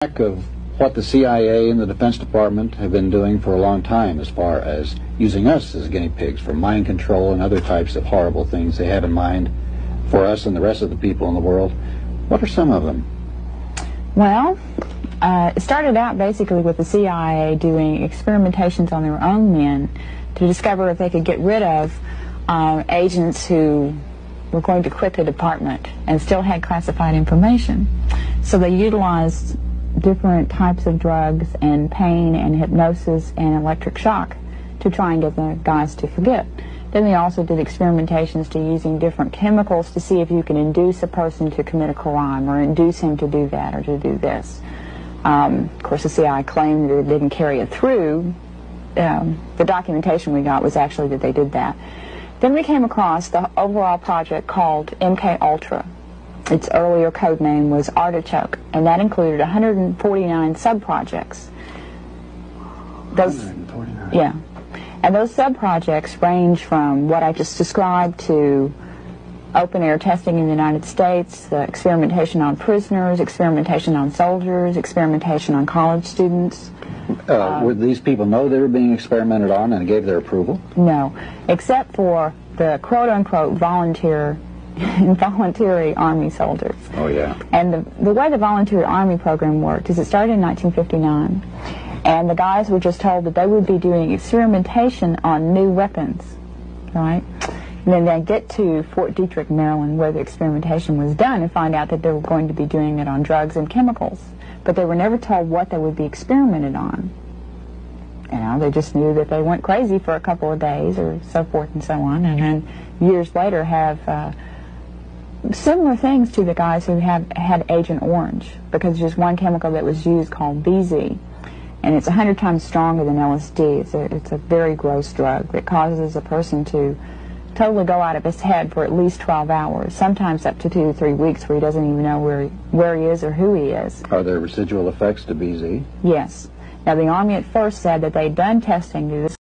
Of what the CIA and the Defense Department have been doing for a long time as far as using us as guinea pigs for mind control and other types of horrible things they have in mind for us and the rest of the people in the world. What are some of them? Well, it started out basically with the CIA doing experimentations on their own men to discover if they could get rid of agents who were going to quit the department and still had classified information. So they utilized different types of drugs and pain and hypnosis and electric shock to try and get the guys to forget. Then they also did experimentations to using different chemicals to see if you can induce a person to commit a crime or induce him to do that or to do this. Of course, the CIA claimed that it didn't carry it through. The documentation we got was actually that they did that. Then we came across the overall project called MK Ultra. Its earlier code name was Artichoke, and that included 149 sub-projects. 149. Yeah. And those sub-projects range from what I just described to open-air testing in the United States, experimentation on prisoners, experimentation on soldiers, experimentation on college students. Would these people know they were being experimented on and gave their approval? No, except for the quote-unquote voluntary Army soldiers. Oh, yeah. And the way the voluntary Army program worked is it started in 1959, and the guys were just told that they would be doing experimentation on new weapons, right? And then they'd get to Fort Detrick, Maryland, where the experimentation was done, and find out that they were going to be doing it on drugs and chemicals. But they were never told what they would be experimented on. You know, they just knew that they went crazy for a couple of days or so forth and so on, and then years later have similar things to the guys who had Agent Orange, because there's one chemical that was used called BZ, and it's 100 times stronger than LSD. It's a very gross drug that causes a person to totally go out of his head for at least 12 hours, sometimes up to 2 to 3 weeks, where he doesn't even know where he is or who he is. Are there residual effects to BZ? Yes. Now, the Army at first said that they'd done testing to